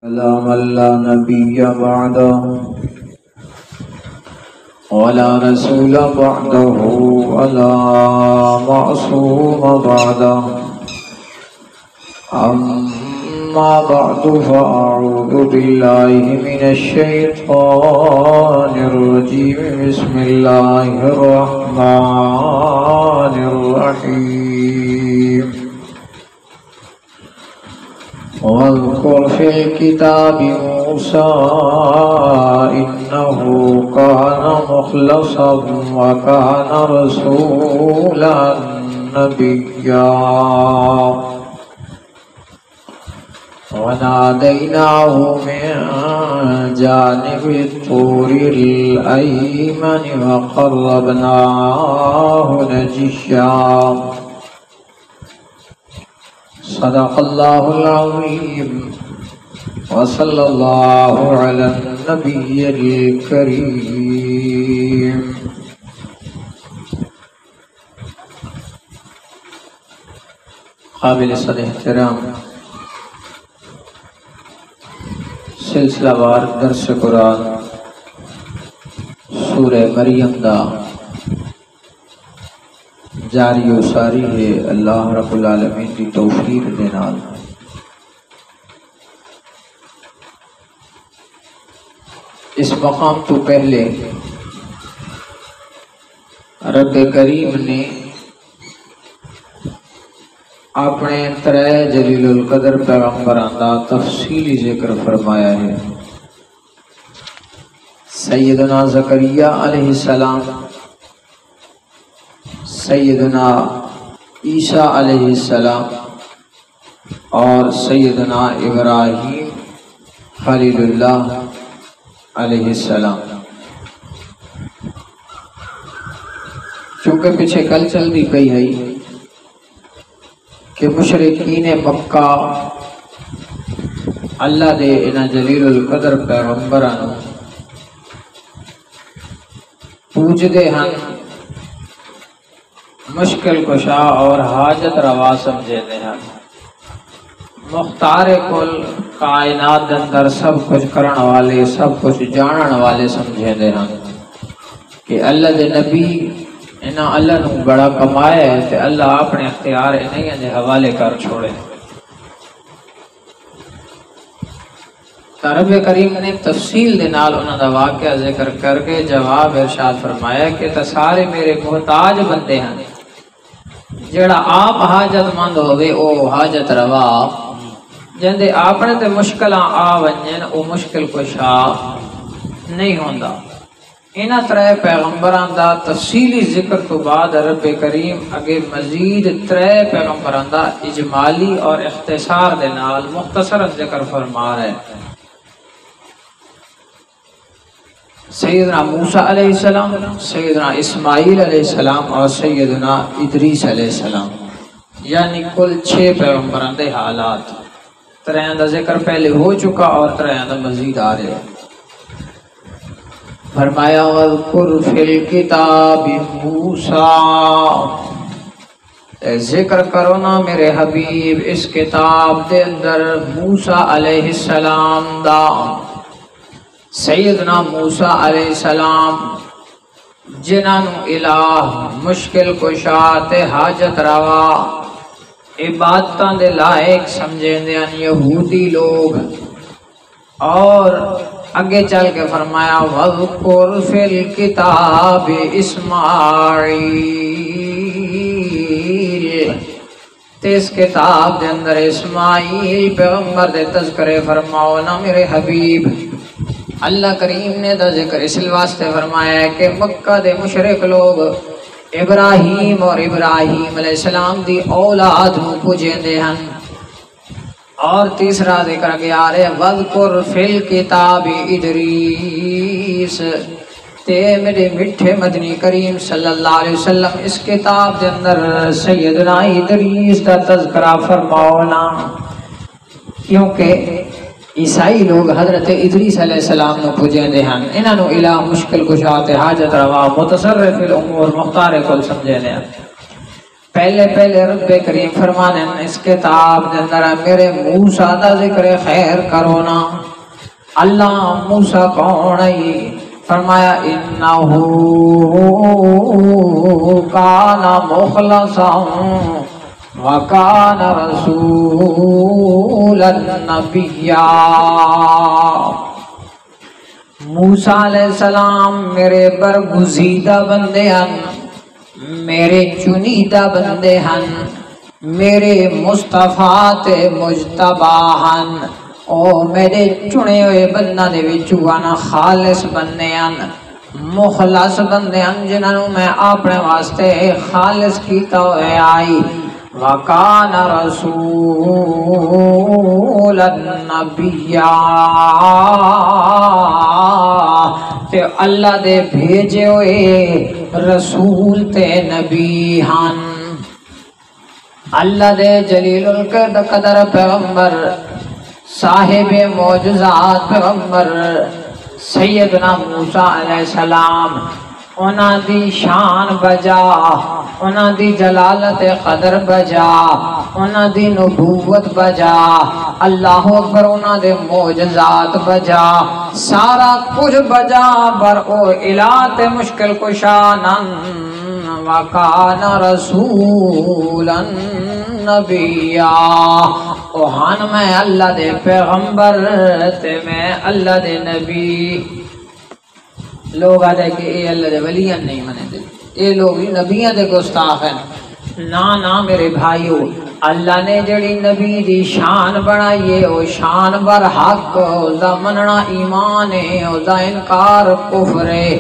من لا نبي بعده ولا رسول بعده ولا معصوم بعده أما بعد فأعوذ بالله من الشيطان الرجيم بسم الله الرحمن الرحيم واذكر في الكتاب موسى إنه كان مخلصا وكان رسولا نبيا وناديناه من جانب الطور الأيمن وقربناه نجيا صدق الله العظيم وصلى الله على النبي الكريم. قابل صد احترام سلسلہ وار درس قرآن سورہ مریم دا جاری و ساری ہے اللہ رب العالمین کی توفیق دے نال۔ اس مقام تو پہلے رب کریم نے اپنے ترے جلیل القدر پیغمبران دا تفصیلی ذکر فرمایا ہے۔ سیدنا زکریا علیہ السلام، سیدنا عیسیٰ علیہ السلام اور سیدنا ابراہیم خلیل اللہ علیہ السلام۔ چونکہ پیچھے کل چل دی پئی ہے کہ مشرکین مکہ اللہ دے انہاں جلیل القدر پیغمبران پوجدے ہن، مشکل کشا اور حاجت روا سمجھے دے ہیں، مختار کل کائنات اندر سب کچھ کرن والے، سب کچھ جانن والے سمجھے دے ہیں کہ اللہ دے نبی انہاں اللہ نو بڑا کمایا ہے تے اللہ اپنے اختیار انہیں دے حوالے کر چھوڑے۔ رب کریم نے تفصیل دے نال انہاں دا واقعہ ذکر کر کے جواب ارشاد فرمایا کہ سارے میرے محتاج بندے ہیں، جڑا آپ حاجت مند ہوئے او حاجت روا، جندے اپنے تے مشکلاں آ ونجن او مشکل کشا نہیں ہوندا۔ انہاں ترے پیغمبران دا تفصیلی ذکر تو بعد رب کریم اگے مزید ترے پیغمبران دا اجمالی اور اختصار دے نال مختصر ذکر فرما رہے۔ سیدنا موسیٰ علیہ السلام، سیدنا اسماعیل علیہ السلام اور سیدنا ادریس علیہ السلام، یعنی کل 6 پیغمبران دے حالات، ترین دا ذکر پہلے ہو چکا اور ترین دا مزید آ رہے۔ فرمایا وَاذْكُرْ فِي الْكِتَابِ مُوسَىٰ، ذکر کرو نا میرے حبیب اس کتاب دے اندر موسیٰ علیہ السلام دا، سیدنا موسیٰ علیہ السلام جنہاں نو الہ مشکل کشا تے حاجت روا عبادتاں دے لائق سمجھیں دے یہودی لوگ، اور اگے چل کے فرمایا وَاذْكُرْ فِي الْكِتَابِ اسماعیل، اس کتاب دے اندر اسماعیل پیغمبر دے تذکرے فرماؤ نا میرے حبیب۔ اللہ کریم نے دا ذکر اس واسطے فرمایا ہے کہ مکہ دے مشرک لوگ ابراہیم اور ابراہیم علیہ السلام دی اولاد نو پوجیں دے ہن، اور تیسرا ذکر گیا رہے وَاذْكُرْ فِي الْكِتَابِ ادریس، تے میرے میٹھے مدنی کریم صلی اللہ علیہ وسلم اس کتاب دے اندر سیدنا ادریس دا تذکرہ فرماؤنا، کیونکہ عیسائی لوگ حضرت ادریس علیہ السلام نو پوجیں دے ہن، انہاں نو الہ مشکل کشا تے حاجت روا متصرف الامور مختار کل سمجھے دے ہن۔ پہلے پہلے رب کریم فرمانے اس کتاب دے اندر میرے موسیٰ دا ذکر خیر کرو نا. اللہ موسیٰ کون ہے؟ فرمایا انہو کان مخلصا وکان رسولا نبیا. موسیٰ علیہ السلام میرے برگزیدہ بندے ہیں، میرے چنیدہ بندے ہیں، میرے مصطفیٰ تے مجتبہ ہیں، او میرے چنے ہوئے بندہ دے وچوں خالص بندے ہیں، مخلص بندے ہیں جنہوں میں اپنے واسطے خالص کیتا ہوئے آئی. وَكَانَ رَسُولًا نَبِيًّا، تے اللہ دے بھیجے ہوئے رسول تے نبی ہن. اللہ دے جلیل القدر پیغمبر، صاحب معجزات پیغمبر سیدنا موسیٰ علیہ السلام، انہاں دی شان بجا، انہاں دی جلالت قدر بجا، انہاں دی نبوت بجا، اللہ اکبر، انہاں دے معجزات بجا، سارا کچھ بجا، پر او الہ تے مشکل کشانن. وَكَانَ رَسُولًا نَبِيًّا، او ہن میں اللہ دے پیغمبر تے میں اللہ دے نبی. لوگ آدھے کہ اے اللہ دے ولیاں نہیں منے دے، اے لوگ نبیاں دے گستاخ ہیں. نا میرے بھائیو، اللہ نے جڑی نبی دی شان بنائی ہے او شان بر حق، او دا مننا ایمان ہے، او دا انکار کفر ہے.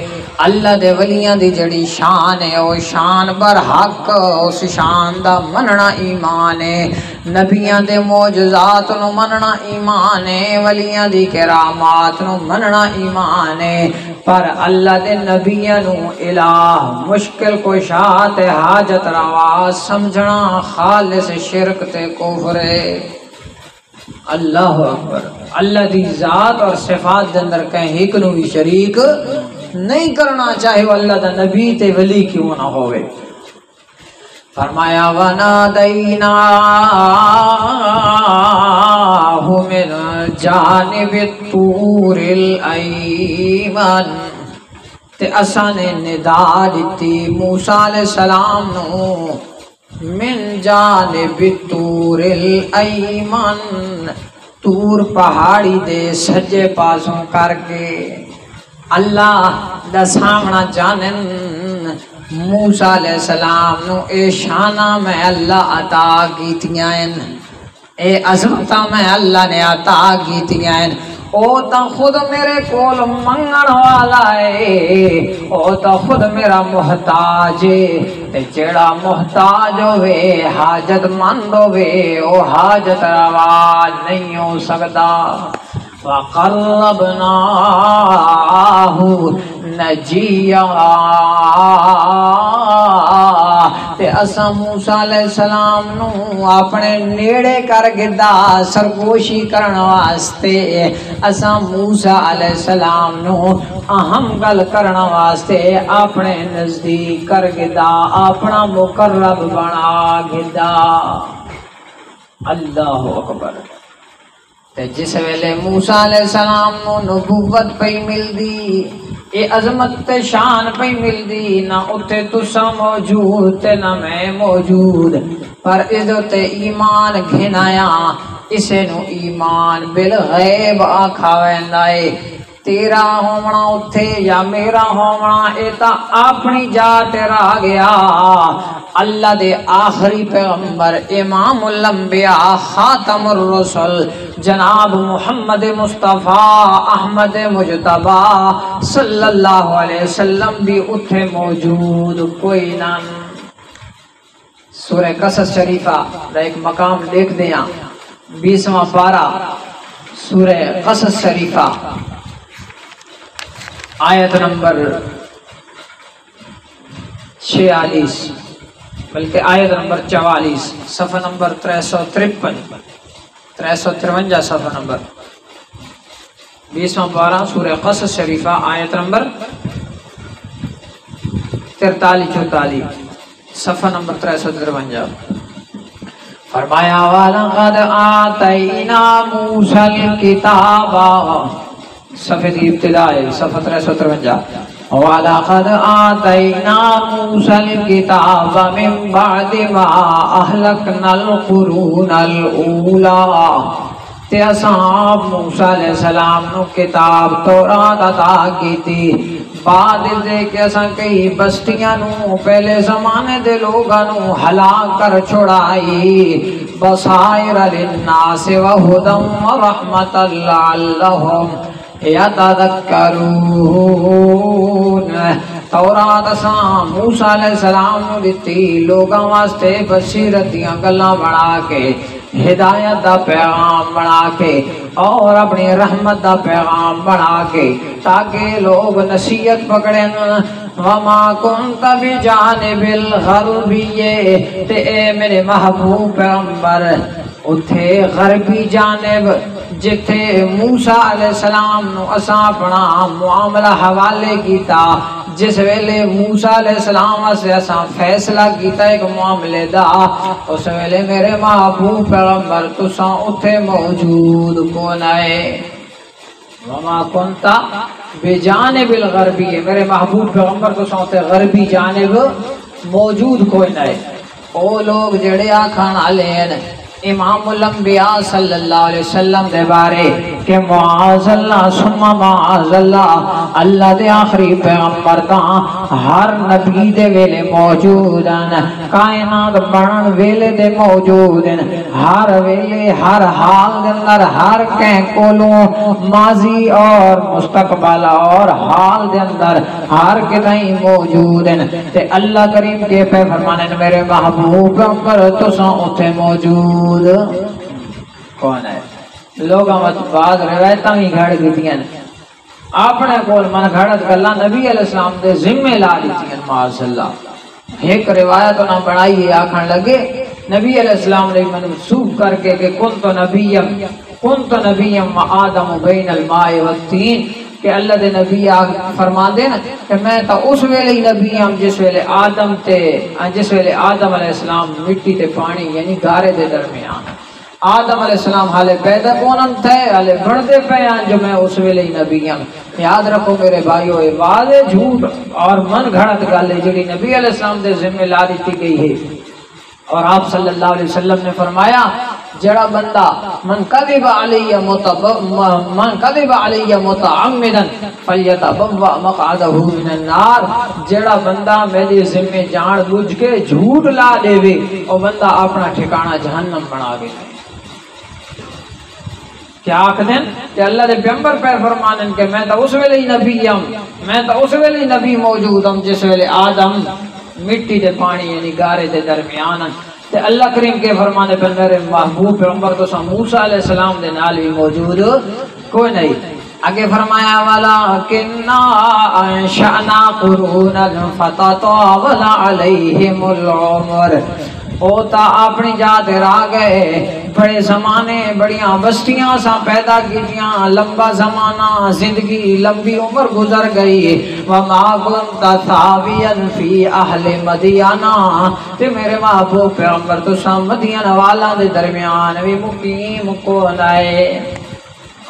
اللہ دے ولیاں دی جڑی شان ہے او شان بر حق، اس شان دا مننا ایمان ہے. نبیاں دے معجزات نو مننا ایمان ہے، ولیاں دی کرامات نو مننا ایمان ہے. پر اللہ دے نبیاں نو الہ مشکل کشا تے حاجت روا سمجھنا خالص شرک تے کفر ہے. اللہ اکبر. اللہ دی ذات اور صفات دے اندر کہیں ایک نو بھی شریک نہیں کرنا، چاہے وہ اللہ دا نبی تے ولی کیوں نہ ہوئے. فرمایا وَنَادَيْنَاهُ مِنْ جَانِبِ الطُّورِ الْأَيْمَنِ، تے اساں نے ندا دیتی موسیٰ علیہ السلام نو من جانب الطور الایمن، طور پہاڑی دے سجے پاسوں کر کے. اللہ دا سامنا جانن موسیٰ علیہ السلام نو اے شانہ میں اللہ عطا کیتیاں ہیں، اے عظمتہ میں اللہ نے عطا کیتیاں ہیں. او تا خود میرے کول منگن والا ہے، او تا خود میرا محتاج ہے. جڑا محتاج ہوئے حاجت مند ہوئے او حاجت روا نہیں ہو سکتا. وَقَرَّبْنَاهُ نَجِيًّا، تے اساں موسیٰ علیہ السلام نو اپنے نیڑے کر گدا سرگوشی کرن واسطے، اساں موسیٰ علیہ السلام نو اہم گل کرن واسطے اپنے نزدیک کر گدا، اپنا مقرب بنا گدا. اللہ اکبر. تے جس ویلے موسیٰ علیہ السلام نو نبوت پئی ملدی، اے عظمت تے شان پئی ملدی، نہ اتھے تسا موجود تے نہ میں موجود، پر ادھو تے ایمان گھنایا. اسے نو ایمان بالغیب آکھا ویندا اے. تیرا ہونا اتھے یا میرا ہونا اے تا اپنی جات رہ گیا. اللہ دے آخری پیغمبر امام الانبیاء خاتم الرسل جناب محمد مصطفیٰ احمد مجتبہ صلی اللہ علیہ وسلم بھی اتھے موجود کوئی نہ. سورہ قصص شریفہ دا ایک مقام لکھ دیا، 20واں پارہ سورہ قصص شریفہ آیت نمبر 46، بلکہ آیت نمبر 44، صفحہ نمبر 353 صفحہ نمبر 20واں پارہ سورہ قصص شریفہ آیت نمبر 43-44. صفحہ نمبر 353. فرمایا وَلَقَدْ آتَيْنَا مُوسَى الْكِتَابَ، صفحے کی ابتدا ہے، صفحہ 353. وَلَقَدْ آتَيْنَا مُوسَى الْكِتَابَ مِنْ بَعْدِ مَا أَهْلَكْنَا الْقُرُونَ الْأُولَى. تے اساں موسیٰ علیہ السلام نو کتاب تورات عطا کی تھی بعد دے کہ اساں کئی بستیاں نو پہلے زمانے دے لوگاں نو ہلاک کر چھڑائی. بصائر للناس وہدى ورحمۃ لعلہم یتذکرون. تورات اساں موسیٰ علیہ السلام نو دتی لوگاں واسطے بصیرتیاں گلاں بنا کے، ہدایت دا پیغام بنا کے اور اپنی رحمت دا پیغام بنا کے تاکہ لوگ نصیحت پکڑیں. وما کنت بجانب الغربیہ، تے اے میرے محبوب پیغمبر اتھے غربی جانب جتھے موسیٰ علیہ السلام نو اساں اپنا معاملہ حوالے کیتا، جس ویلے موسیٰ علیہ السلام سے اساں فیصلہ کیتا ایک معاملے دا، اس ویلے میرے محبوب پیغمبر تساں اتھے موجود کون آئے. وما کنت بجانب الغربی، میرے محبوب پیغمبر تساں اتھے غربی جانب موجود کوئی نئے. او لوگ جڑے آکھان آلے ہیں امام الانبیاء صلی اللہ علیہ وسلم دے بارے کہ معاذ اللہ ثم معاذ اللہ، اللہ دے آخری پیغمبر دا ہر نبی دے ویلے موجود ہیں، کائنات بنن ویلے دے موجود ہیں، ہر ویلے ہر حال دے اندر ہر کہیں کولوں ماضی اور مستقبل اور حال دے اندر ہر کہیں موجود ہیں. تے اللہ کریم کے پہ فرمانے میرے محبوب پیغمبر تساں اتھے موجود کون ہے. لوگ بعض روایتاں بھی گھڑ دیتیاں اپنے کول من گھڑت گلاں نبی علیہ السلام دے ذمے لا دیتیاں. معاذ اللہ ایک روایت نہ بنائی آکھن لگے نبی علیہ السلام نے منسوب کر کے کہ کنت نبیم و آدم بین الماء والطین، کہ اللہ دے نبی فرما دے نا کہ میں تا اس ویلے ہی نبی ہم جس ویلے آدم علیہ السلام مٹی تے پانی یعنی گارے دے درمیان. آدم علیہ السلام حالے پیدا کونن تھے حالے بڑھتے پیان جو میں اس ویلے ہی نبی ہم. یاد رکھو میرے بھائیو اے واضح جھوٹ اور من گھڑت گالے جڑی نبی علیہ السلام دے ذمہ لا دیتی گئی ہے. اور آپ صلی اللہ علیہ وسلم نے فرمایا جڑا بندہ من کذب علی متعمدا فلیتبوأ مقعدہ من النار، جڑا بندہ میری ذمہ جان بوجھ کے جھوٹ لا دے وے او بندہ اپنا ٹھکانہ جہنم بنا وے. کیا آکھدیں کہ اللہ دے پیغمبر پہ فرمانن کہ میں تا اس ویلے ہی نبی ہم، میں تا اس ویلے ہی نبی موجود ہم جس ویلے آدم مٹی دے پانی یعنی گارے دے درمیان. تے اللہ کریم کے فرمانے پر میرے محبوب پیغمبر تو موسیٰ علیہ السلام دے نال بھی موجود کوئی نہیں. آگے فرمایا وَلَكِنَّا أَنشَأْنَا قُرُونًا فَتَطَاوَلَ عَلَيْهِمُ الْعُمُرُ. ہوتا اپنی جات را گئے بڑے زمانے بڑیاں بستیاں سا پیدا کیتیاں، لمبا زمانہ زندگی لمبی عمر گزر گئی. وَمَا كُنْتَ ثَاوِيًا فِي أَهْلِ مَدْيَنَ، تے میرے محبوب پیغمبر تو سا مدین والا دے درمیان بھی مقیم کو لائے.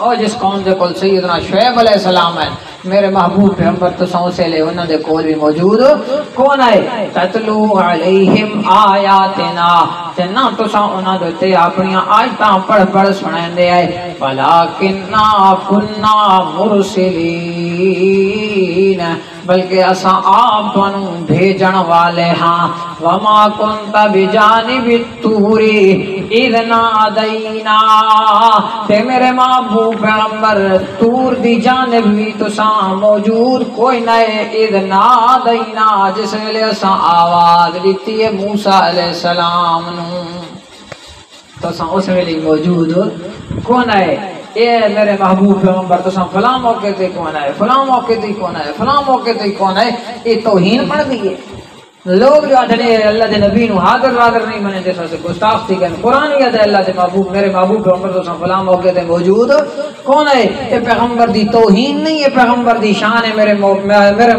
اور جس قوم دے کول سیدنا شعیب علیہ السلام ہے میرے محبوب پیغمبر تو سو سے لے انہوں دے کول بھی موجود کون ہے. تتلو علیہم آیاتنا، تے نہ تو سا انہوں دے اپنی آیتاں پڑھ سنیں دے آئے. وَلَكِنَّا كُنَّا مُرْسِلِينَ، بلکہ اساں آپ تنوں بھیجن والے ہاں. وَمَا كُنْتَ بِجَانِبِ الطُّورِ اِذْ نَادَيْنَا، تے میرے محبوب پیغمبر طور دی جانب بھی تو ساں موجود کوئی نئے. اِذْ نَادَيْنَا، جس ویلے اساں آواز دیتی ہے موسیٰ علیہ السلام نو تو ساں اس ویلے موجود کون ہے. اے میرے محبوب پیغمبر تو ساں فلاں موقع تے کون ہے، فلاں موقع تے کون ہے، فلاں موقع تے کون ہے. یہ توہین پڑھ دیئے لوگ جو آتے ہیں اللہ دے نبی نو حاضر ناظر نہیں منے دے سے گستاخ تھی کہ قرآن ہی ہے اللہ دے محبوب میرے محبوب پیغمبر تو فلاں موقع تے موجود کون ہے؟ یہ پیغمبر دی توہین نہیں ہے، پیغمبر دی شان ہے، میرے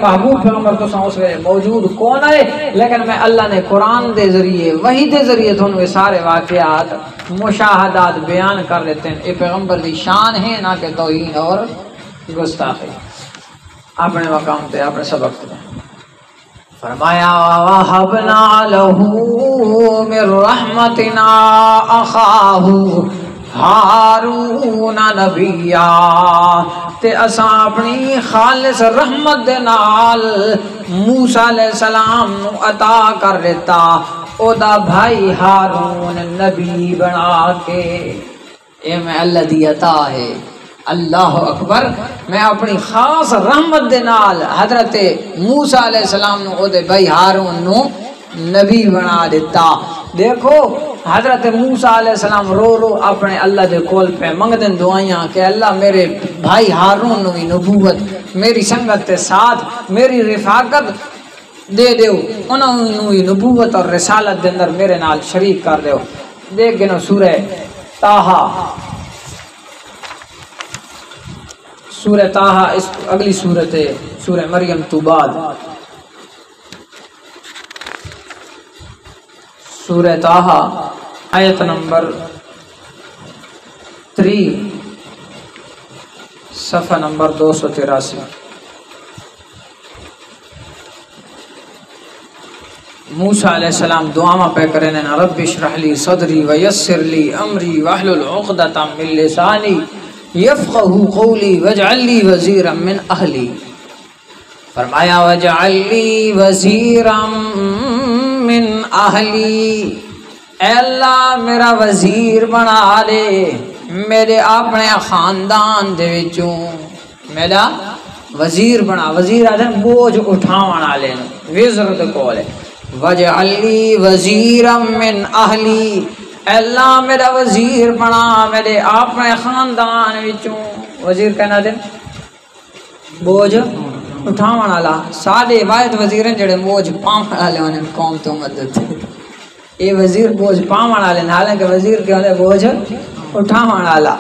محبوب پیغمبر تو اس ویلے موجود کون ہے؟ لیکن میں اللہ نے قرآن دے ذریعے وحی دے ذریعے تھانوں یہ سارے واقعات مشاہدات بیان کر دیتے ہیں۔ یہ پیغمبر دی شان ہے، نہ کہ توہین اور گستاخی۔ اپنے مقام تے اپنے سبق تے فرمایا وَوَهَبْنَا لَهُ مِن رَحْمَتِنَا أَخَاهُ هَارُونَ نَبِيًّا، تے اساں اپنی خالص رحمت دے نال موسیٰ علیہ السلام نو عطا کر دیتا او دا بھائی ہارون نبی بنا کے۔ اے میں اللہ دی عطا ہے، اللہ اکبر، میں اپنی خاص رحمت دے نال حضرت موسیٰ علیہ السلام نو او دے بھائی ہارون نو نبی بنا دیتا۔ دیکھو حضرت موسیٰ علیہ السلام رو رو اپنے اللہ دے کول پہ منگ دن دعائیاں کہ اللہ میرے بھائی ہارون نو نبوت، میری سنگت تے ساتھ میری رفاقت دے دیو، انہوں نو نبوت اور رسالت دے اندر میرے نال شریک کر دیو۔ دیکھ گنو سورہ طٰہٰ، سورہ طٰہٰ اس اگلی سورت ہے سورہ مریم تو بعد، سورہ طٰہٰ آیت نمبر 3 صفحہ نمبر 283۔ موسیٰ علیہ السلام دعا پہ کریں نا رب اشرح لی صدری ویسر لی امری واحلل عقدۃ من لسانی یفقہوا قولی واجعل لی وزیرا من اہلی۔ فرمایا واجعل لی وزیرا من اہلی، اے اللہ میرا وزیر بنا دے میرے اپنے خاندان دے وچوں، میرا وزیر بنا، وزیر آدم بوجھ اٹھاون والے وزر دے کول ہے۔ وَجَعَلْ لِي وَزِيرًا مِّنْ أَهْلِي، اے اللہ میرا وزیر بنا میرے اپنے خاندان وچوں۔ وزیر کہنا دے بوجھ اٹھاون والا، سادے واحد وزیر جڑے بوجھ پاون والے ہونے قوم تو مدد، یہ وزیر بوجھ پاون والے، حالانکہ وزیر کے ہوندے بوجھ اٹھاون والا۔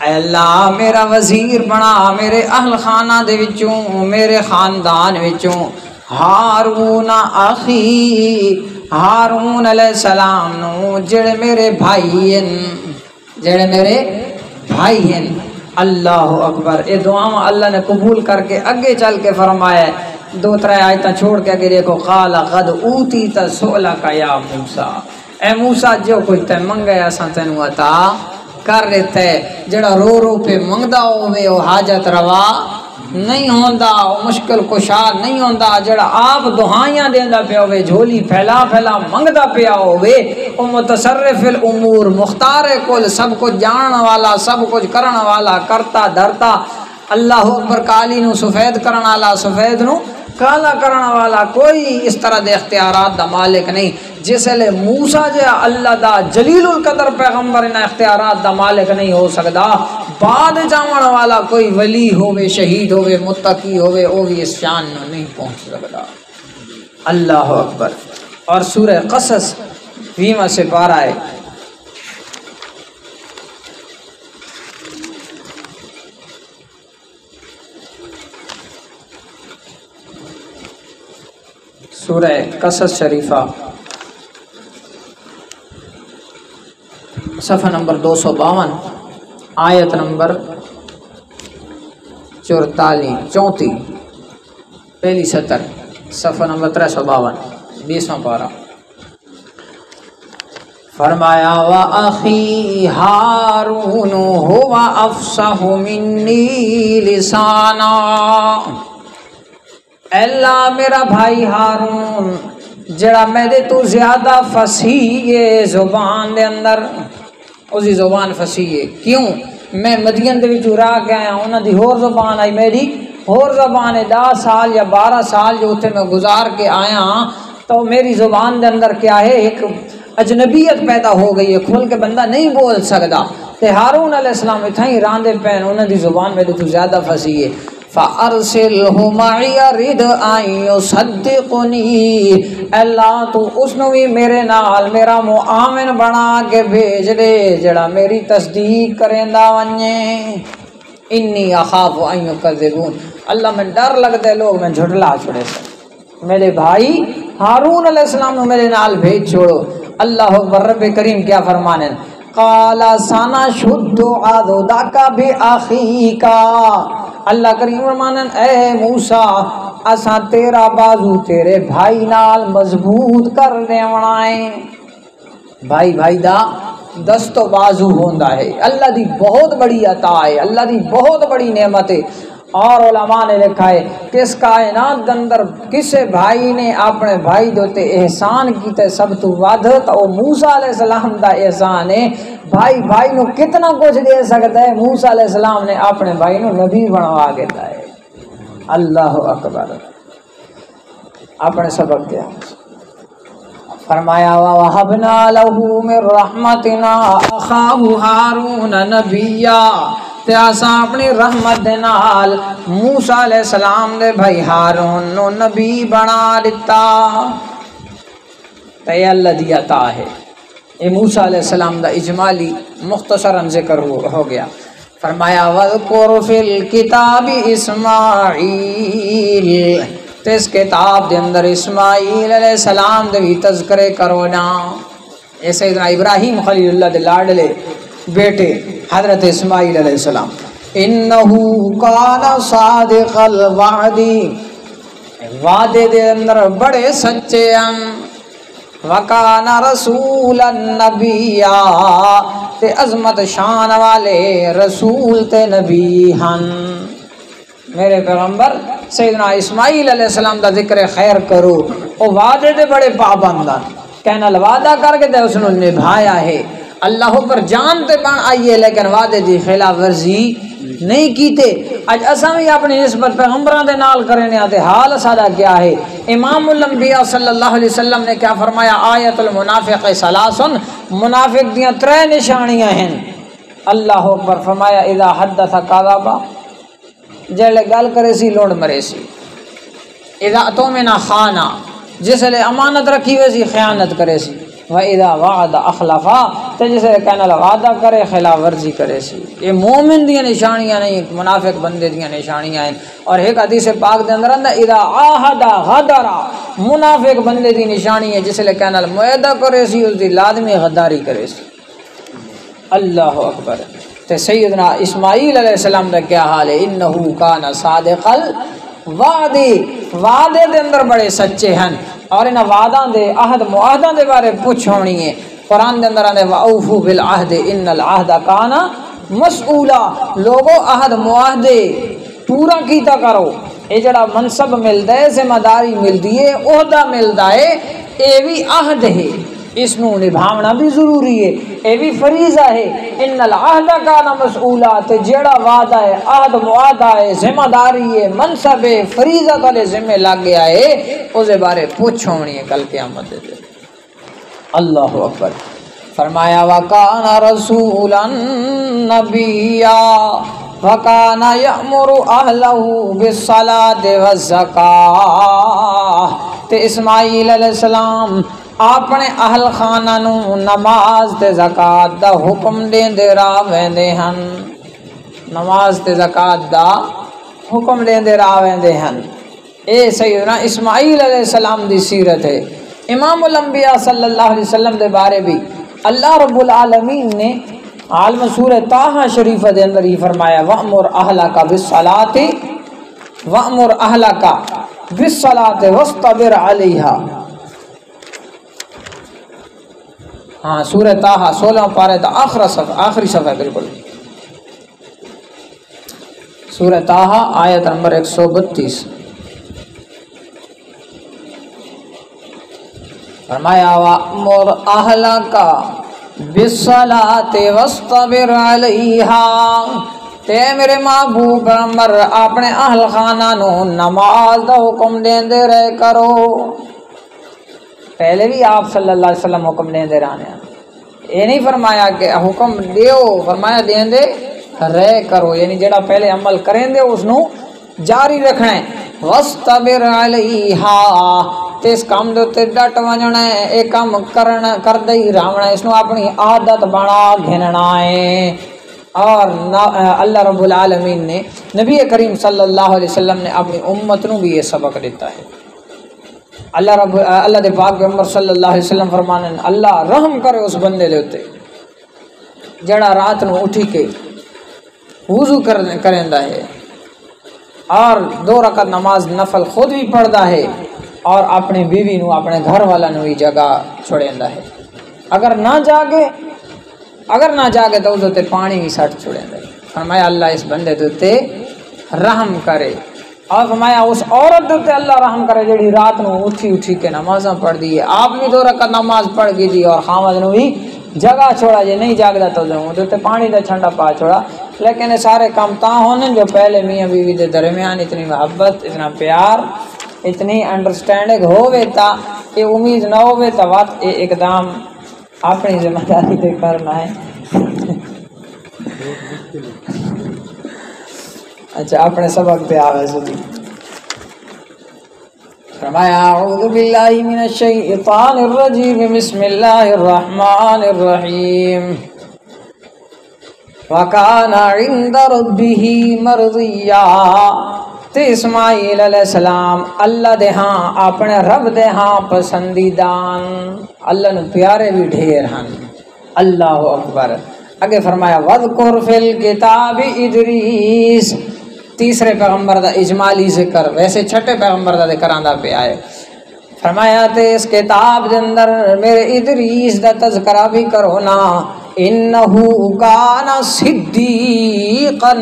اے اللہ میرا وزیر بنا میرے اہل خانہ دے وچوں، میرے خاندان وچوں۔ ہارون اخی، ہارون علیہ السلام نو جڑے میرے بھائی ہیں، جڑے میرے بھائی ہیں۔ اللہ اکبر، اے دعا اللہ نے قبول کر کے اگے چل کے فرمایا ہے، 2-3 آیتاں چھوڑ کے اگے دیکھو، قال قد اوتیت سؤلک یا موسیٰ، اے موسیٰ جو کچھ تے منگے اساں تینوں عطا کر دیتے۔ جڑا رو رو پہ منگدا ہوے او حاجت روا نہیں ہوندا، مشکل کشا نہیں ہوندا، جڑا آپ دعائیاں دیندا پیا ہوے، جھولی پھیلا پھیلا منگدا پیا ہوے، او متصرف الامور، مختار کل، سب کچھ جانن والا، سب کچھ کرن والا، کرتا دھرتا، اللہ اکبر، کالی نو سفید کرن والا، سفید نو کالا کرن والا، کوئی اس طرح دے اختیارات دا مالک نہیں۔ جس لے موسیٰ جا اللہ دا جلیل القدر پیغمبر انہاں اختیارات دا مالک نہیں ہو سکدا، بعد جاون والا کوئی ولی ہوے، شہید ہوے، متقی ہوے، او بھی اس شان نو نہیں پہنچ سکدا۔ اللہ اکبر۔ اور سورہ قصص 20واں سے 12 ہے، سورہ قصص شریفہ صفحہ نمبر 252 آیت نمبر 34 پہلی سطر، صفحہ نمبر 352 20واں پارہ۔ فرمایا وَأَخِي هَارُونُ هُوَ أَفْصَحُ مِنِّي لِسَانًا، اے اللہ میرا بھائی ہارون جڑا میرے تو زیادہ فصیح ہے زبان دے اندر، اسی زبان فصیح ہے۔ کیوں؟ میں مدین دے وچ رہ کے آیا، انہاں دی ہور زبان آئی، میری ہور زبان ہے۔ 10 سال یا 12 سال جو اتنے میں گزار کے آیا تو میری زبان دے اندر کیا ہے، ایک اجنبیت پیدا ہو گئی ہے، کھول کے بندہ نہیں بول سکتا۔ تے ہارون علیہ السلام اتھائی راندے پین، انہاں دی زبان میرے تو زیادہ فصیح ہے۔ فَأَرْسِلْهُ مَعِيَ رِدْءًا يُصَدِّقُنِي، اللہ تو اس نو بھی میرے نال میرا معاون بنا کے بھیج دے جڑا میری تصدیق کریندا ونجے۔ انی اخاف ان یکذبون، اللہ میں ڈر لگتا ہے لوگ میں جھٹلا چھوڑے سے، میرے بھائی ہارون علیہ السلام نو میرے نال بھیج چھوڑو۔ اللہ اکبر، رب کریم کیا فرمانے، قال سنشد عضدک باخیک، اللہ کریم فرمانے اے موسیٰ اساں تیرا بازو تیرے بھائی نال مضبوط کر دیوائیں۔ بھائی بھائی دا دست و بازو ہوندا ہے، اللہ دی بہت بڑی عطا ہے، اللہ دی بہت بڑی نعمت ہے۔ اور علماء نے لکھا ہے کہ اس کائنات اندر کسے بھائی نے اپنے بھائی دوتے احسان کیتے سب تو ود تو موسیٰ علیہ السلام دا احسان ہے۔ بھائی بھائی نو کتنا کچھ دے سکتا ہے، موسیٰ علیہ السلام نے اپنے بھائی نو نبی بنوا دیتا ہے۔ اللہ اکبر، اپنے سبق دیا فرمایا وَوَهَبْنَا لَهُ مِن رَحْمَتِنَا أَخَاهُ هَارُونَ نَبِيًّا، تے اساں اپنی رحمت دے نال موسیٰ علیہ السلام دے بھائی ہارون نو نبی بنا دیتا۔ تے اللہ دی عطا ہے۔ یہ موسیٰ علیہ السلام دا اجمالی مختصراً ذکر ہو گیا۔ فرمایا وَاذْكُرْ فِي الْكِتَابِ إِسْمَاعِيلَ، تے اس کتاب دے اندر اسماعیل علیہ السلام دے بھی تذکرے کرو نا۔ اے سیدنا ابراہیم خلیل اللہ دے لاڈلے بیٹے حضرت اسماعیل علیہ السلام، انہو کان صادق الوعد، وعدے دے اندر بڑے سچے ہیں، وکان رسولا نبیا، تے عظمت شان والے رسول تے نبی ہن۔ میرے پیغمبر سیدنا اسماعیل علیہ السلام دا ذکر خیر کرو، او وعدے دے بڑے پابند ہیں، کہنا وعدہ کر کے تے اس نے نبھایا ہے، اللہ پر جانتے بن آئیے لیکن وعدے دی خلاف ورزی نہیں کیتے۔ اج اساں بھی اپنی نسبت پیغمبران دے نال کرنے آتے، حال سادہ کیا ہے؟ امام الانبیاء صلی اللہ علیہ وسلم نے کیا فرمایا، آیت المنافق ثلاثن، منافق دیاں 3 نشانیاں ہیں۔ اللہ اکبر، فرمایا اذا حدث کذب، جلے گل کرے سی لوڑ مرے سی، اذا اؤتمن خانا، جس لے امانت رکھی ہوئی سی خیانت کرے سی، وَإِذَا وَعَدَ أَخْلَفَا، تے جسے کہنا وعدہ کرے خلاف ورزی کرے سی۔ یہ مومن دیاں نشانیاں نہیں، منافق بندے دیاں نشانیاں ہیں۔ اور ایک حدیث پاک دے اندر اذا عاہد غدر، منافق بندے دی نشانی ہے جس لے کہنا معاہدہ کرے سی اس دی لازمی غداری کرے سی۔ اللہ اکبر۔ تے سیدنا اسماعیل علیہ السلام دا کیا حال ہے، انہو کان صادق الوعد، وعدے دے اندر بڑے سچے ہیں۔ اور انہاں وعداں دے عہد معاہداں دے بارے پوچھ ہونی ہے، قرآن دے اندر آنے وَأَوْفُوا بِالْعَهْدِ إِنَّ الْعَهْدَ كَانَ مَسْئُولًا، لوگوں عہد معاہدے پورا کیتا کرو۔ یہ جڑا منصب ملتا ہے، ذمہ داری ملتی ہے، عہدہ ملتا ہے، یہ بھی عہد ہے، اس نو نبھاونا بھی ضروری ہے، یہ بھی فریضہ ہے۔ ان العہد کان مسئولا، تے جڑا وعدہ ہے، عہد معاہدہ ہے، ذمہ داری ہے، منصب ہے، فریضہ والے ذمہ لگ گیا ہے، اس بارے پوچھ ہونی ہے کل قیامت دے۔ اللہ اکبر۔ فرمایا وکان رسولا نبیا وکان یأمر اہلہ بالصلاۃ والزکاۃ، تے اسماعیل علیہ السلام اپنے اہل خانہ نو نماز تے زکات دا حکم دیندے راہ ویندے ہن، نماز تے زکات دا حکم دیندے راہ ویندے ہن۔ اے سیدنا اسماعیل علیہ السلام دی سیرت ہے۔ امام الانبیاء صلی اللہ علیہ وسلم دے بارے بھی اللہ رب العالمین نے عالم سورہ طٰہٰ شریفہ دے اندر ہی فرمایا وَأْمُرْ أَهْلَكَ بِالصَّلَاةِ وَأْمُرْ أَهْلَكَ بِالصَّلَاةِ وَاصْطَبِرْ عَلَيْهَا۔ ہاں سورہ طٰہٰ 16 پارے دا آخری صفحہ بالکل، سورہ طٰہٰ آیت نمبر 132۔ فرمایا وَأْمُرْ أَهْلَكَ بِالصَّلَاةِ وَاصْطَبِرْ عَلَيْهَا، تے میرے محبوب پیغمبر اپنے اہل خانہ نو نماز دا حکم دیندے رہے کرو۔ پہلے بھی آپ صلی اللہ علیہ وسلم حکم دیندے رہنے ہیں، یہ نہیں فرمایا کہ حکم دیو، فرمایا دیندے رہے کرو، یعنی جڑا پہلے عمل کریں دے اس نو جاری رکھنا ہے وَاسْتَبِرْ عَلَيْهَا تے اس کام دے تے ڈٹ وجنا ہے اے کام کرنا کردے ہی رہنا ہے اس نو اپنی عادت بنا گھننا ہے اور اللہ رب العالمین نے نبی کریم صلی اللہ علیہ وسلم نے اپنی امت نو بھی یہ سبق دیتا ہے اللہ دے پاک پیغمبر صلی اللہ علیہ وسلم فرمانے اللہ رحم کرے اس بندے دے اوتے جڑا رات نو اٹھی کے وضو کریندا ہے اور 2 رکعت نماز نفل خود بھی پڑھدا ہے اور اپنی بیوی نو اپنے گھر والا نو بھی جگہ چھوڑیندا ہے اگر نہ جاگے تو اسے پانی بھی سٹ چھوڑیندا ہے فرمایا اللہ اس بندے دے رحم کرے اور فرمایا اس عورت دے اللہ رحم کرے جڑی رات نو اٹھی کے نمازاں پڑھ دی ہے آپ بھی 2 رکعت نماز پڑھ گئی دی اور خاوند نو بھی جگہ چھوڑا جے نہیں جاگدا تو تے پانی دا چھنڈا پا چھوڑا لیکن یہ سارے کام تا ہونے جو پہلے میاں بیوی دے درمیان اتنی محبت اتنا پیار اتنی انڈرسٹینڈنگ ہوئے تا یہ امید نہ ہوئے تا وقت یہ اقدام اپنی ذمہ داری تے کرنا ہے اچھا اپنے سبق پہ آوے سدی فرمایا اعوذ باللہ من الشیطان الرجیم بسم اللہ الرحمن الرحیم وَكَانَ عِنْدَ رَبِّهِ مَرْضِيًّا تے اسماعیل علیہ السلام اللہ دے ہاں اپنے رب دے ہاں پسندیدان اللہ نے پیارے بھی ڈھیر ہن اللہ اکبر اگے فرمایا وَذْكُرْ فِي الْكِتَابِ ادریس تیسرے پیغمبر دا اجمالی ذکر ویسے چھٹے پیغمبر دا ذکر آندا پہ آئے فرمایا تے اس کتاب دے اندر میرے ادریس دا تذکرہ بھی کرو نا انہو کان صدیقا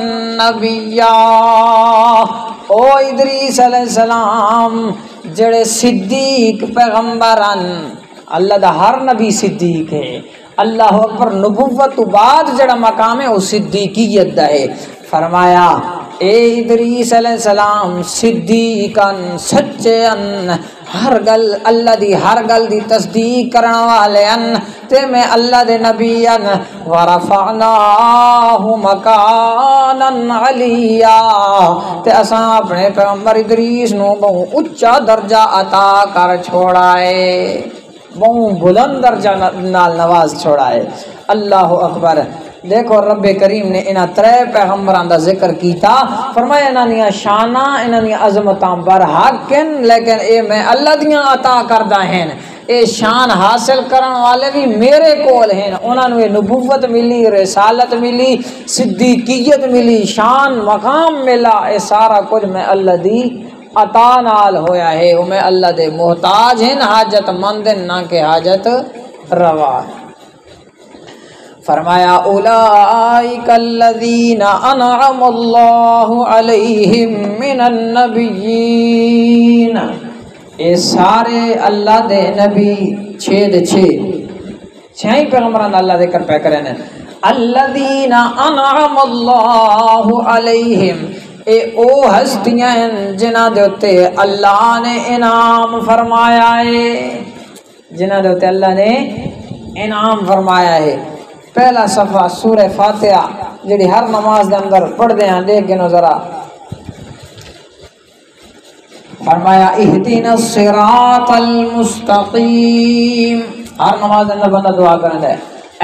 نبیا او ادریس علیہ السلام جڑے صدیق پیغمبران اللہ دا ہر نبی صدیق ہے اللہ اکبر نبوت بعد جڑا مقام ہے وہ صدیقیت دا ہے فرمایا اے ادریس علیہ السلام صدیقاً سچے ہر گل اللہ دی ہر گل دی تصدیق کرن والے تے میں اللہ دے نبی ورفعناہ مکانا علیا تے اساں اپنے پیغمبر ادریس نو بہت اچا درجہ عطا کر چھوڑائے بہت بلند درجہ نال نواز چھوڑائے اللہ اکبر دیکھو رب کریم نے انہاں 3 پیغمبران دا ذکر کیتا فرمایا انہاں دیاں شاناں انہاں دیاں عظمتاں برحق ہیں لیکن اے میں اللہ دیاں عطا کردہ ہیں اے شان حاصل کرن والے بھی میرے کول ہیں انہاں نو نبوت ملی رسالت ملی صدیقیت ملی شان مقام ملا اے سارا کچھ میں اللہ دی عطا نال ہویا ہے وہ میں اللہ دے محتاج ہیں حاجت مند نہ کہ حاجت روا فرمایا اولئک الذین انعم اللہ علیہم من النبیین اے سارے اللہ دے نبی 6 پیغمبران اللہ ذکر پہ کریں الذین انعم اللہ علیہم اے او ہستیاں جنہ دے اتے اللہ نے انعام فرمایا ہے جنہ دے اتے اللہ نے انعام فرمایا ہے پہلا صفحہ سورہ فاتحہ جڑی ہر نماز دے اندر پڑھ دے ہیں دیکھ گنو ذرا فرمایا اہدنا الصراط المستقیم ہر نماز دے اندر بندہ دعا کرنا ہے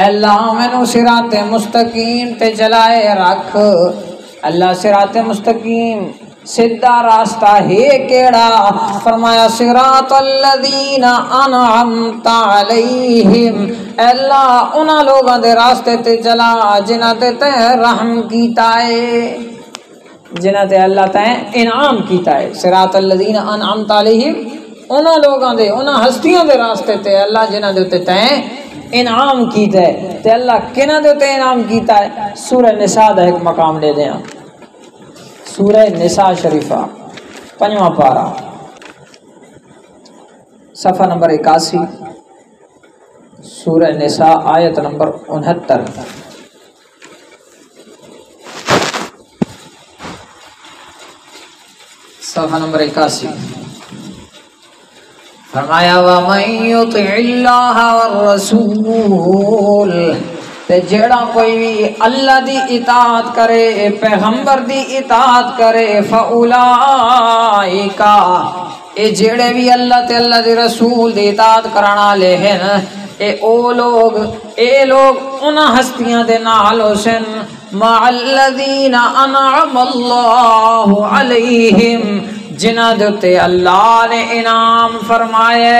اللہ مینوں صراط مستقیم تے چلائے رکھ اللہ صراط مستقیم سیدھا راستہ ہے کیڑا فرمایا صراط الذین انعمت علیہم اللہ انہاں لوگاں دے راستے تے چلا جنہاں تے رحم کیتا ہے جنہاں تے اللہ تے انعام کیتا ہے صراط الذین انعمت علیہم انہاں لوگاں دے انہاں ہستیاں دے راستے تے اللہ جنہاں دے تے انعام کیتا ہے تے اللہ کنہاں دے تے انعام کیتا ہے سورہ نساء دا ایک مقام دے دیاں سورہ نساء شریفہ 5واں پارہ صفحہ نمبر 81 سورہ نساء آیت نمبر 69 صفحہ نمبر 81 فرمایا وَمَن يُطِعِ اللَّهَ وَالرَّسُولَ تے جیڑا کوئی بھی اللہ دی اطاعت کرے پیغمبر دی اطاعت کرے فاولائک اے جیڑے بھی اللہ تے اللہ دی رسول دی اطاعت کرانا لے ہیں اے لوگ انہاں ہستیاں دے نال حسن مع الذین انعم اللہ علیہم جنہاں دے تے اللہ نے انعام فرمایا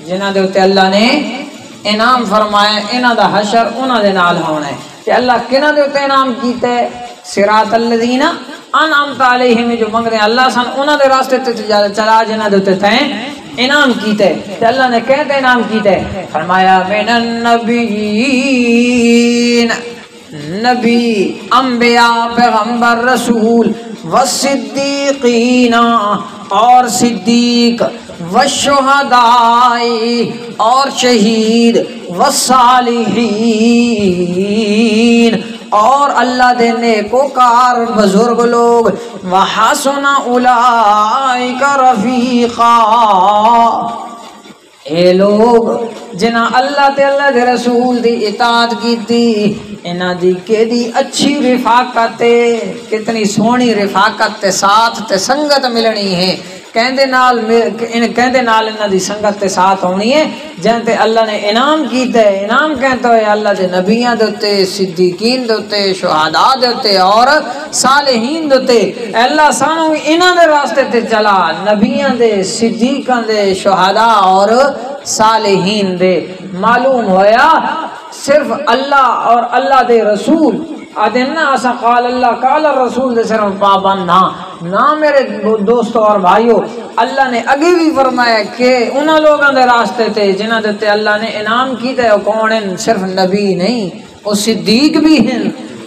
جنہاں دے تے اللہ نے انعام فرمایا انہاں دا حشر انہاں دے نال ہونا ہے تے اللہ کنہاں دے تے انعام کیتا ہے صراط الذین انعمت علیہم جو منگ رہے ہیں اللہ سن انہاں دے راستے تے چلا جنہاں دے تے انعام کیتے تے اللہ نے کہتے انعام کیتے فرمایا من النبیین نبی انبیاء پیغمبر رسول والصدیقین اور صدیق والشہداء اور شہید والصالحین اور اللہ دے نیکوکار بزرگ لوگ وحسن اولئک رفیقا اے لوگ جنہاں اللہ تے اللہ دے رسول دی اطاعت کیتی انہاں دی کیڑی اچھی رفاقت کتنی سونی رفاقت تے ساتھ تے سنگت ملنی ہے کہندے نال انہاں دی سنگت تے ساتھ ہونی ہے جن تے اللہ نے انعام کیتا ہے انعام کہتا ہے اللہ دے نبیاں دے تے صدیقین دے شہداء دے اور صالحین دے اللہ سانو انہاں دے راستے تے چلا نبیاں دے صدیقاں دے شہداء اور صالحین دے معلوم ہویا صرف اللہ اور اللہ دے رسول ادنا اسا قال اللہ قال الرسول دے صرف پابند نہ میرے دوستوں اور بھائیوں اللہ نے اگے بھی فرمایا کہ انہاں لوگاں دے راستے تے جنہاں دے اللہ نے انعام کیتا ہے کون ہیں صرف نبی نہیں وہ صدیق بھی ہیں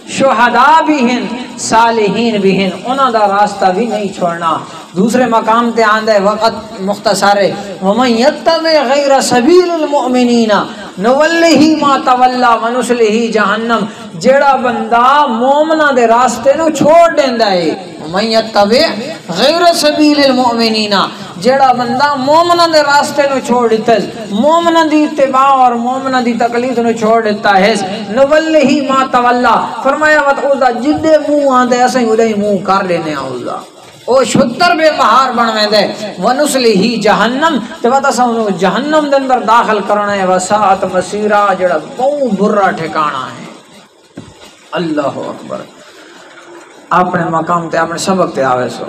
شہداء بھی ہیں صالحین بھی ہیں انہاں دا راستہ بھی نہیں چھوڑنا دوسرے مقام تے آندا ہے وقت مختصر ہے ومن یتبع غیر سبیل المؤمنین نولہ ما تولا ونصلہ جہنم جیڑا بندہ مومناں دے راستے نو چھوڑ دیندا ہے ومن یتبع غیر سبیل المؤمنین جیڑا بندہ مومناں دے راستے نو چھوڑ دیتا ہے مومناں دی اتباع اور مومناں دی تقلید نو چھوڑ دیتا ہے نولہ ما تولا فرمایا وت اودا جدے منہ آندے اسیں اودے منہ کر لینے اودا او شتر بے مہار بنویں دے ونسلہ جہنم تے وتا سانو جہنم دے اندر داخل کرنا ہے وساعت مسیرا جڑا بہت برا ٹھکانہ ہے اللہ اکبر اپنے مقام تے اپنے سبق تے آوے سو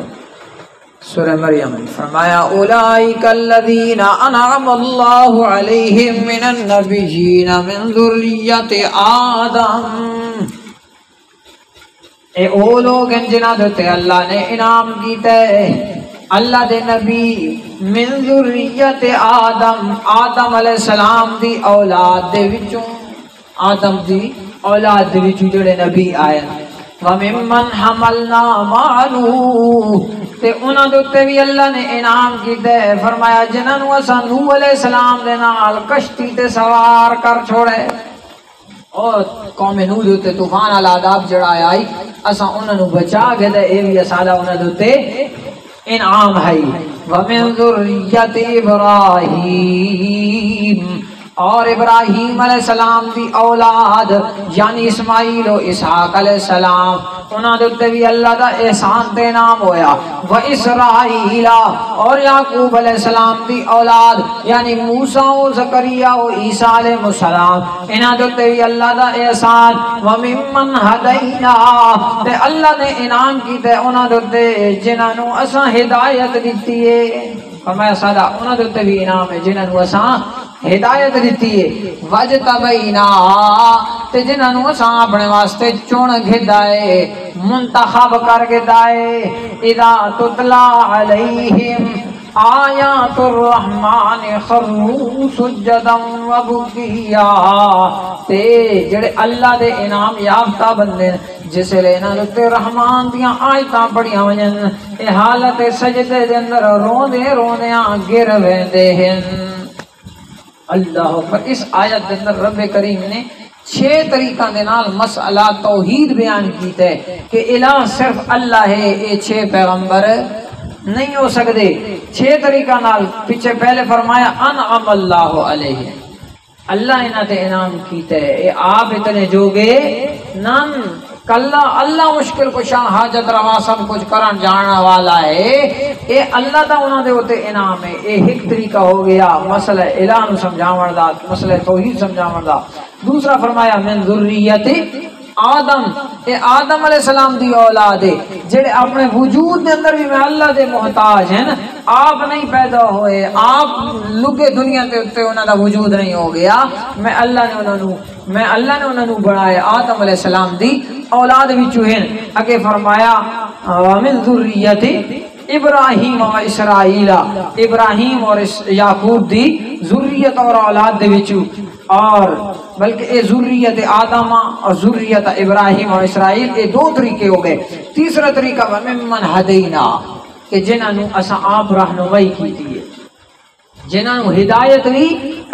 سورہ مریم فرمایا اولئک الذین انعم اللہ علیہم من النبیین من ذریۃ آدم اے او لوگ جنہاں دے اللہ نے انعام کیتا ہے اللہ دے نبی من ذریۃ آدم آدم علیہ السلام دی اولاد دے وچوں آدم دی اولاد دے وچوں جڑے نبی آئے وممن حملنا مع نوح تے انہاں دے بھی اللہ نے انعام کیتا ہے فرمایا جنہاں نو اساں نوح علیہ السلام دے نال کشتی تے سوار کر چھوڑے اور قوم نوح دے طوفان العذاب جڑا آئی اساں انہاں نو بچا کے تے اے وی اسالا انہاں دے انعام ہے ومن ذریۃ ابراہیم اور ابراہیم علیہ السلام دی اولاد یعنی اسماعیل و اسحاق علیہ السلام انہاں دے بھی اللہ دا احسان تے انعام ہویا و اسرائیل اور یعقوب علیہ السلام دی اولاد یعنی موسیٰ و زکریا و عیسیٰ علیہ السلام انہاں دے بھی اللہ دا احسان و ممن ہدینا تے اللہ نے انعام کیتے انہاں دے جنہاں نو اساں ہدایت دتی ہے فرمایا سادہ انہاں دے بھی انعام ہے جنہاں نو اساں ہدایت دیتی ہے وجتبینا تے جنہاں نو اساں اپنے واسطے چن گھدائے منتخب کر گھدائے اذا تتلا علیہم آیات الرحمن خروا سجدا وبکیا تے جڑے اللہ دے انعام یافتہ بندے جس لے انہاں تے رحمان دیاں آیتاں پڑھیاں ونجن اے حالت سجدے دے اندر روندے روندیاں گر ویندے ہیں اللہ پر اس آیت کے اندر رب کریم نے 6 طریقہ دے نال مسئلہ توحید بیان کیتا ہے کہ الہ صرف اللہ ہے یہ 6 پیغمبر نہیں ہو سکتے 6 طریقہ نال پیچھے پہلے فرمایا انعم اللہ علیہ اللہ انہاں تے انعام کیتا ہے، اے آپ اتنے جوگے نن کلا اللہ مشکل کشاں حاجت روا سب کچھ کرن جاننا والا ہے، اے اللہ دا انہاں دے اوتے انعام ہے۔ اے ایک طریقہ ہو گیا مسئلہ الہ نو سمجھاون دا، مسئلہ توحید سمجھاون دا۔ دوسرا فرمایا من ذریت آدم، اے آدم علیہ السلام دی اولاد ہے جڑے اپنے وجود دے اندر بھی میں اللہ دے محتاج ہیں، آپ نہیں پیدا ہوئے، آپ لگے دنیا دے اوتے انہاں دا وجود نہیں ہو گیا، میں اللہ نے انہاں نو بنایا، آدم علیہ السلام دی اولاد وچوں ہیں۔ اگے فرمایا ومن ذریت ابراہیم و اسرائیل، ابراہیم اور یعقوب دی ذریت اور اولاد دے وچوں، اور بلکہ اے ذریت آدم اور ذریت ابراہیم اور اسرائیل، اے دو طریقے ہو گئے۔ تیسرا طریقہ وممن ہدینا، کہ جنہاں نو اساں آپ رہنمائی کیتی ہے، جنہاں نو ہدایت بھی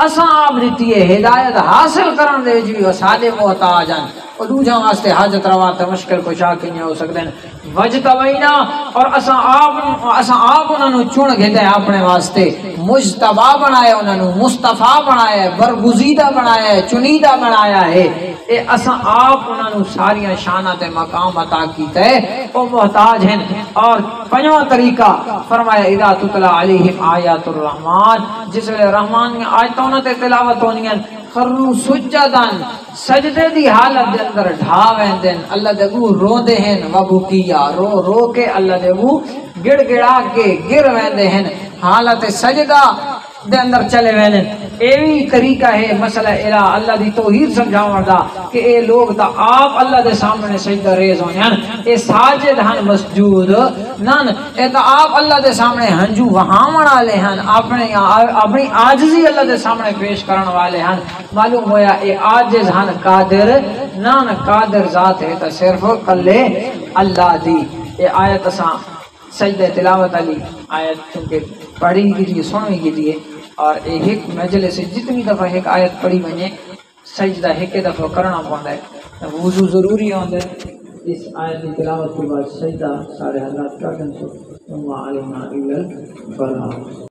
اساں آپ دیتی ہے، ہدایت حاصل کرن دے وچ بھی سادے محتاج ہیں، اور دوجا واسطے حاجت روا تے مشکل کشا کیاں ہو سکدے ہیں۔ وجتبینا، اور اساں آپ انہاں نو چن گئے اپنے واسطے، مجتبا بنایا انہاں نو، مصطفیٰ بنایا ہے، برگزیدہ بنایا ہے، چنیدہ بنایا ہے، اے اساں آپ انہاں نو ساریاں شاناں تے مقام عطا کیتا ہے، او محتاج ہیں۔ اور پنجواں طریقہ فرمایا اذا تتلی علیہم آیات الرحمن، جس ویلے رحمان کی آیتاں انہاں تے تلاوت ہونیاں خروا سجدن، سجدے دی حالت دے اندر ڈھا ویندے، اللہ دے اگوں روندے ہیں، وبکیا، رو رو کے اللہ دے اگوں گڑ گڑا کے گر ویندے ہیں، حالت سجدہ دے اندر چلے ویندے۔ اے بھی طریقہ ہے مسئلہ الہ اللہ دی توحید سمجھاون دا، کہ اے لوگ تا آپ اللہ دے سامنے سجدہ ریز ہونے ہیں، اے ساجد ہیں مسجود نن، اے تا آپ اللہ دے سامنے ہنجو وہاون والے ہیں، اپنی عاجزی اللہ دے سامنے پیش کرن والے ہیں۔ معلوم ہویا اے عاجز ہیں، قادر نن، قادر ذات ہے تا صرف کلے اللہ دی۔ اے آیت اساں سجدہ تلاوت علی آیت چونکہ پڑھی گئی سنوی گئی، اور ایک مجلس جتنی دفعہ ایک آیت پڑھی میں سجدہ ایک دفعہ کرنا پڑتا ہے، وضو ضروری ہوتا ہے۔ اس آیت کی تلاوت کے بعد سجدہ سارے حضرات کر دیں، ثم علینا الا البلاغ۔